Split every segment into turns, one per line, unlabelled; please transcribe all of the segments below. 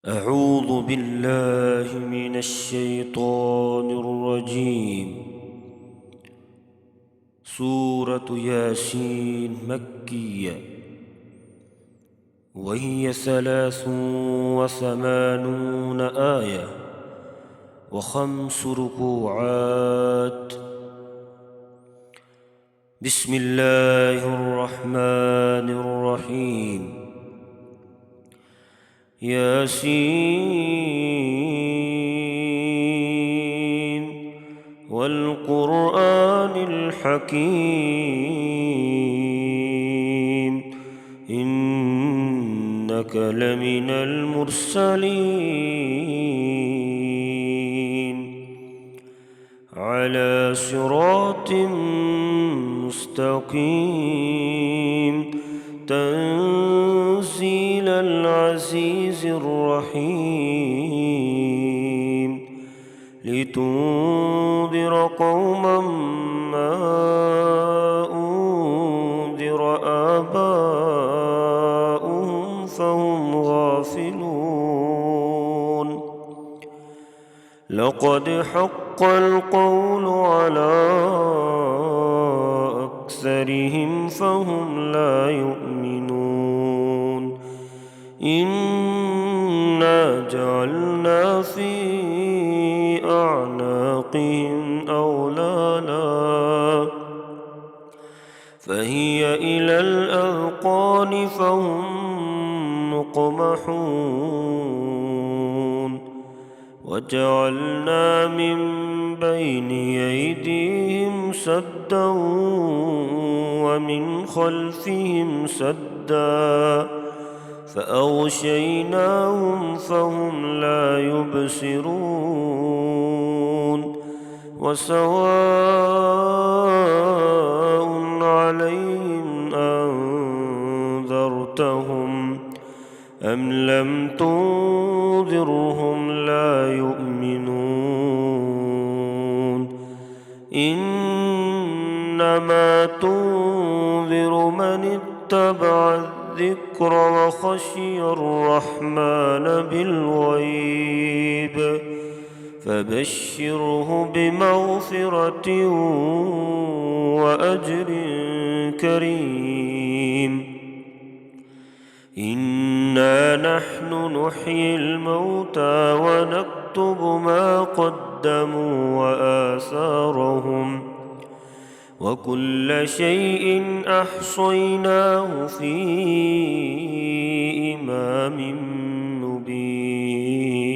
أعوذ بالله من الشيطان الرجيم. سورة ياسين مكية، وهي 83 آية و5 ركوعات. بسم الله الرحمن الرحيم. ياسين والقرآن الحكيم، إنك لمن المرسلين على صراط مستقيم، تنزيل العزيز الرحيم، لتنذر قوما ما أنذر آباؤهم فهم غافلون. لقد حق القول على أكثرهم فهم لا يؤمنون. إنا جعلنا في أعناقهم أغلالا فهي إلى الأذقان فهم مقمحون. وجعلنا من بين أيديهم سدا ومن خلفهم سدا فأغشيناهم فهم لا يبصرون. وسواء عليهم أنذرتهم أم لم تنذرهم لا يؤمنون. إنما تنذر من اتبع الذكر وخشي الرحمن بالغيب، فبشره بمغفرة وأجر كريم. إنا نحن نحيي الموتى ونكتب ما قدموا وآثارهم، وكل شيء أحصيناه في إمام مبين.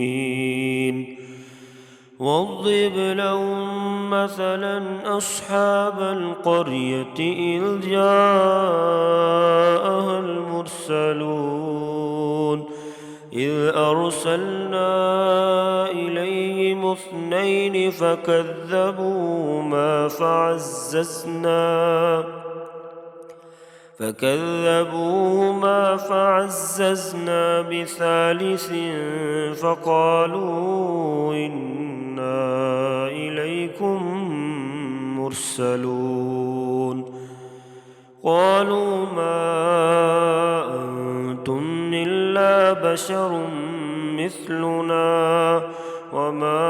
واضرب لهم مثلا أصحاب القرية إذ جاءها المرسلون إذ أرسلنا إليهم 2 فكذبوهما فعززنا بثالث فقالوا إنا إليكم مرسلون. قالوا ما أنتم إلا بشر مثلنا وما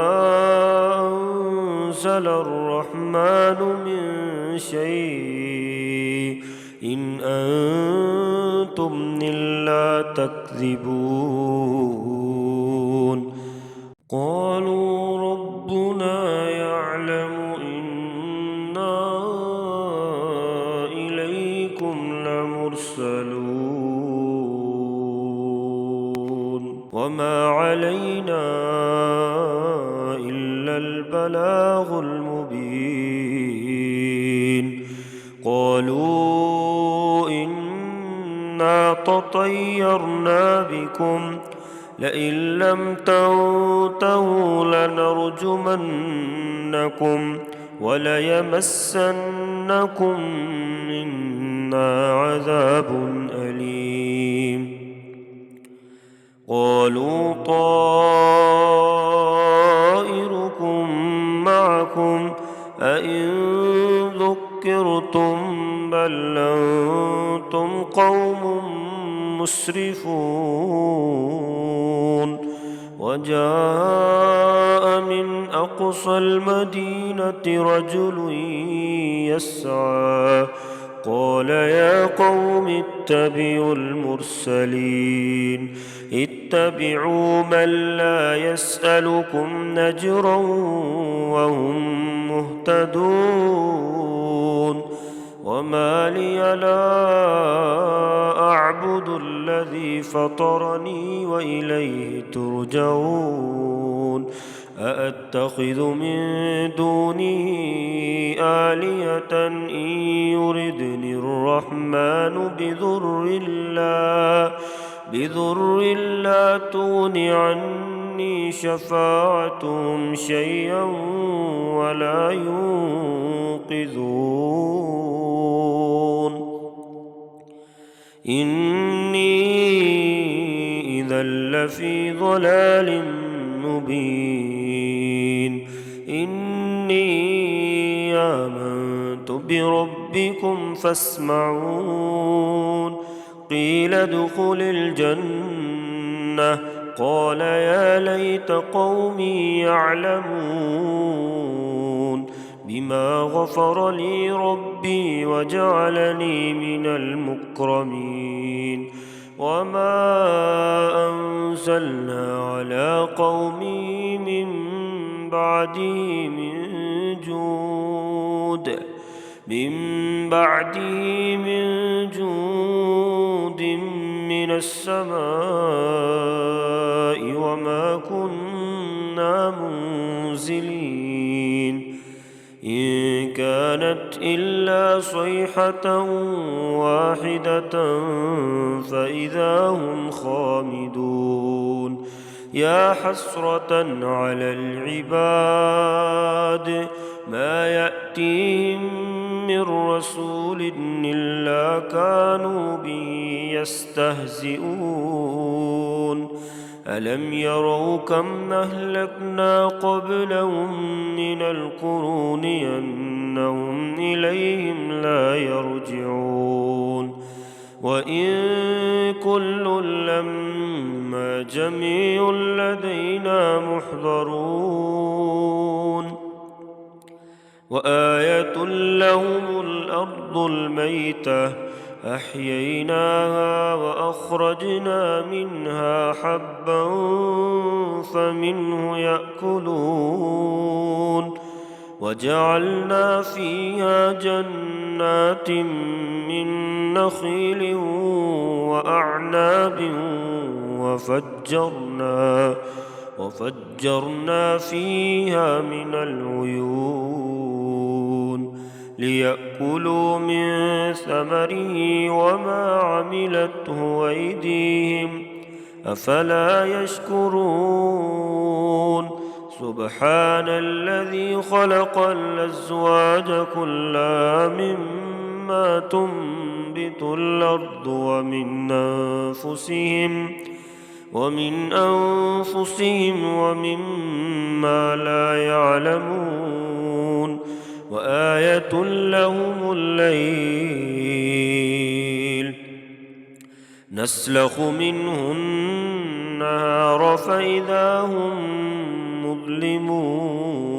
أنزل الرحمن من شيء إن أنتم إلا تكذبون. قالوا ربنا يعلم إنا إليكم لمرسلون وما علينا إلا البلاغ المبين. قالوا إنا تطيرنا بكم لئن لم تنتهوا لنرجمنكم وليمسنكم منا عذاب أليم. قالوا طائركم معكم أئن ذكرتم بل أنتم قوم مسرفون. وجاء من أقصى المدينة رجل يسعى قال يا قوم اتبعوا المرسلين اتبعوا من لا يسألكم نجرا وهم مهتدون وما لي لا أعبد الذي فطرني وإليه ترجعون أأتخذ من دونه آلهة إن يردني الرحمن بضر لا تغن عني شفاعتهم شيئا ولا ينقذون إني إذا لفي ضلال مبين إني آمنت بربكم فاسمعون قيل ادخل الجنة قال يا ليت قومي يعلمون بما غفر لي ربي وجعلني من المكرمين وما أنزلنا على قومي من بعده من جود من السماء وما كنا منزلين إن كانت إلا صيحة واحدة فإذا هم خامدون يا حسرة على العباد ما يأتيهم من رسول إلا كانوا به يستهزئون ألم يروا كم أهلكنا قبلهم من القرون أنهم إليهم لا يرجعون وإن كل لما جميع لدينا محضرون وآية لهم الأرض الميتة أحييناها وأخرجنا منها حبا فمنه يأكلون وجعلنا فيها جنات من نخيل وأعناب وفجرنا فيها من العيون ليأكلوا من ثمره وما عملته أيديهم أفلا يشكرون سبحان الذي خلق الأزواج كلها مما تنبت الأرض ومن أنفسهم ومما لا يعلمون وآية لهم الليل نسلخ منه النهار فإذا هم مظلمون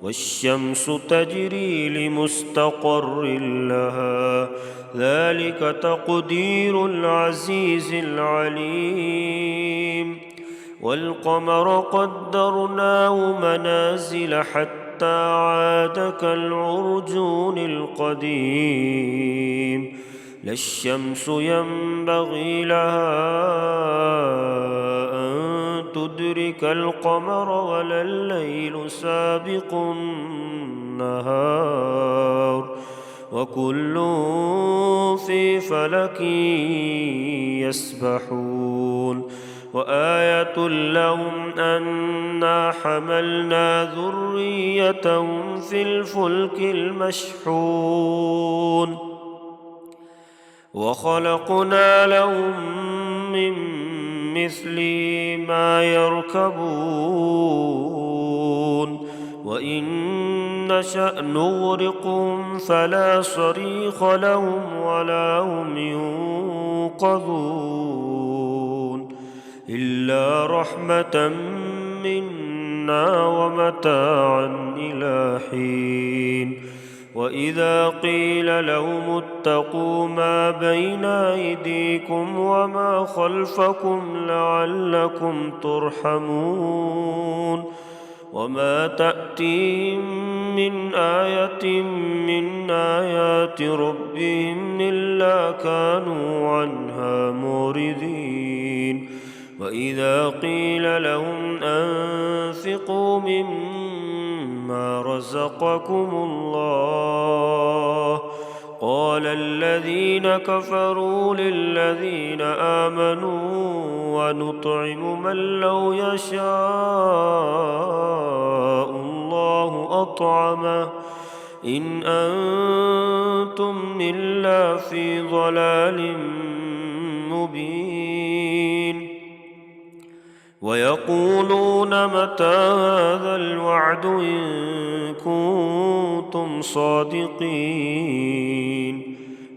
والشمس تجري لمستقر لها ذلك تقدير العزيز العليم والقمر قدرناه منازل حتى عاد كالعرجون القديم لا الشمس ينبغي لها أن تدرك القمر ولا الليل سابق النهار وكل في فلك يسبحون وآية لهم أنا حملنا ذريتهم في الفلك المشحون وخلقنا لهم من مثله ما يركبون وإن نشأ نغرقهم فلا صريخ لهم ولا هم ينقذون إلا رحمة منا ومتاعا إلى حين. وإذا قيل لهم اتقوا ما بين أيديكم وما خلفكم لعلكم ترحمون وما تأتيهم من آية من آيات ربهم إلا كانوا عنها معرضين. وإذا قيل لهم أنفقوا مما رزقكم الله قال الذين كفروا للذين آمنوا ونطعم من لو يشاء الله أطعمه إن أنتم إلا في ضلال مبين. ويقولون متى هذا الوعد إن كنتم صادقين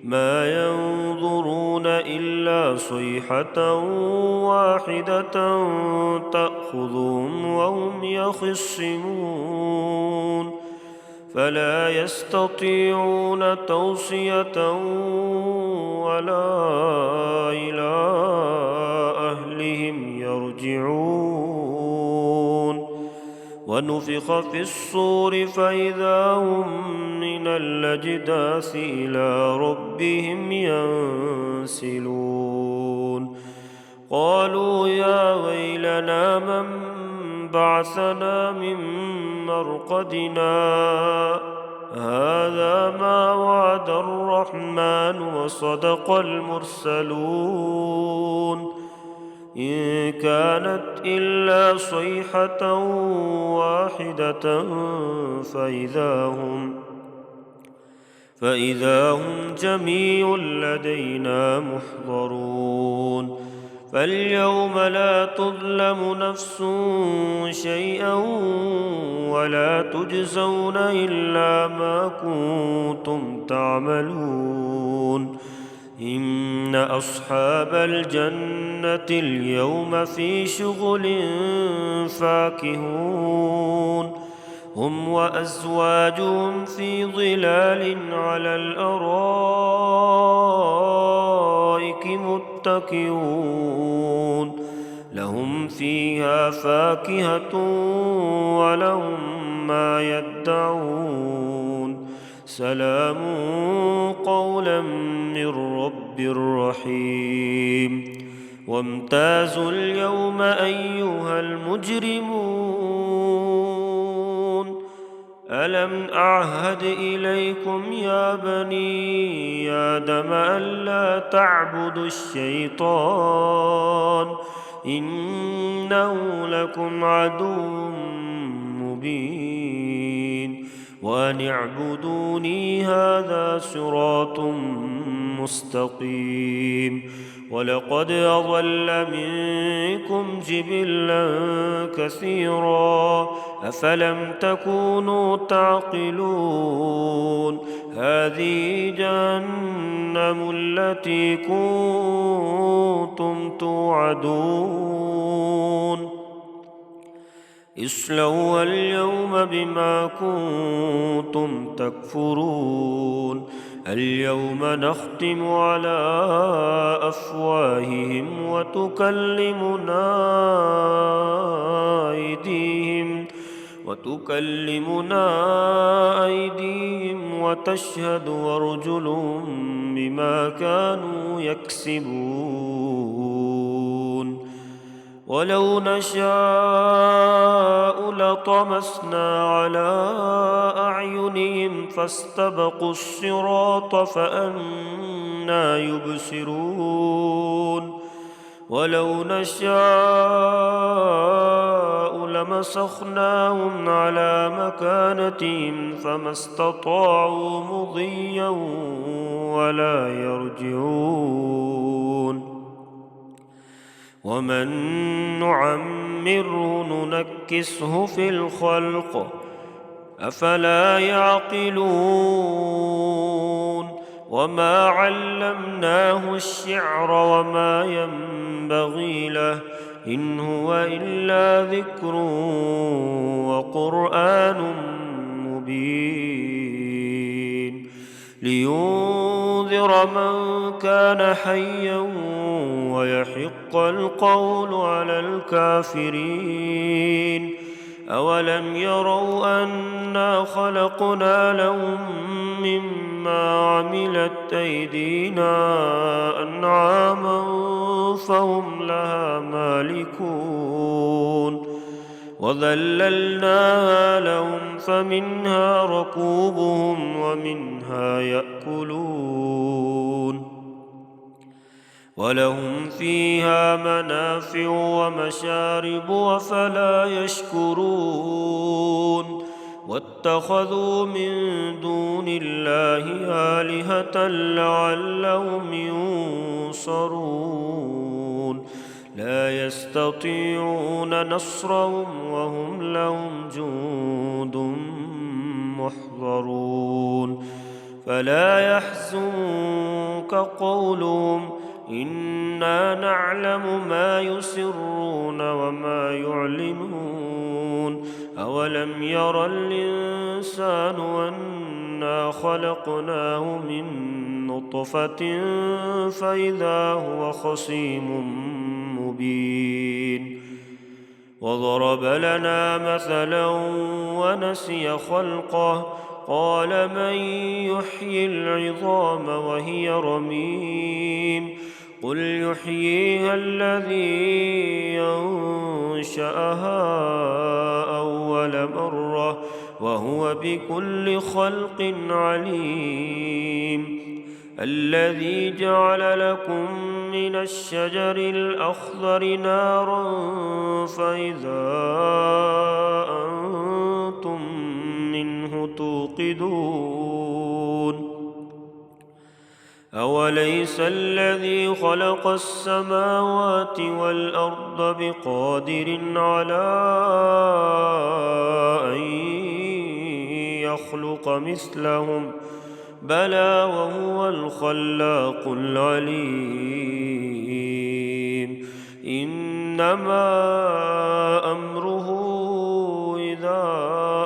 ما ينظرون إلا صيحة واحدة تأخذهم وهم يخصمون فلا يستطيعون توصية ولا إلى أهلهم يرجعون. ونفخ في الصور فإذا هم من الأجداث إلى ربهم ينسلون قالوا يا ويلنا من بعثنا من مرقدنا هذا ما وعد الرحمن وصدق المرسلون إن كانت إلا صيحة واحدة فإذا هم جميع لدينا محضرون. فاليوم لا تظلم نفس شيئا ولا تجزون إلا ما كنتم تعملون إن أصحاب الجنة اليوم في شغل فاكهون هم وأزواجهم في ظلال على الأرائك متكئون لهم فيها فاكهة ولهم ما يدعون سلام قولا من رب رحيم. وامتازوا اليوم أيها المجرمون ألم أعهد إليكم يا بني آدم ألا تعبدوا الشيطان إنه لكم عدو مبين وأن اعبدوني هذا صراط مستقيم. ولقد أضل منكم جبلا كثيرا أفلم تكونوا تعقلون هذه جهنم التي كنتم توعدون اصلوها اليوم بما كنتم تكفرون اليوم نختم على أفواههم وتكلمنا أيديهم وتشهد أرجلهم بما كانوا يكسبون. ولو نشاء لطمسنا على أعينهم فاستبقوا الصراط فأنى يبصرون ولو نشاء لمسخناهم على مكانتهم فما استطاعوا مضيا ولا يرجعون ومن نعمره ننكسه في الخلق أفلا يعقلون وما علمناه الشعر وما ينبغي له إن هو إلا ذكر وقرآن مبين لينذر من كان حيا ويحق القول على الكافرين أولم يروا أنا خلقنا لهم مما عملت أيدينا أنعاما فهم لها مالكون وذللناها لهم فمنها ركوبهم ومنها يأكلون ولهم فيها منافع ومشارب أفلا يشكرون واتخذوا من دون الله آلهة لعلهم ينصرون لا يستطيعون نصرهم وهم لهم جند محضرون فلا يحزنك قولهم إنا نعلم ما يسرون وما يعلنون أولم ير الإنسان أنا خلقناه من نطفة فإذا هو خصيم مبين وضرب لنا مثلا ونسي خلقه قال من يحيي العظام وهي رميم قل يحييها الذي ينشأها أول مرة وهو بكل خلق عليم الذي جعل لكم من الشجر الأخضر نارا فإذا أنتم منه توقدون أوليس الذي خلق السماوات والأرض بقادر على أن يخلق مثلهم بلى وهو الخلاق العليم إنما أمره إذا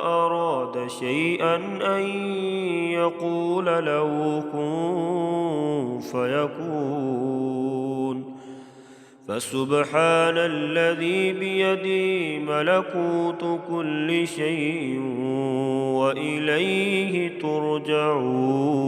أراد شيئا أن يقول له كن فيكون فسبحان الذي بيده ملكوت كل شيء وإليه ترجعون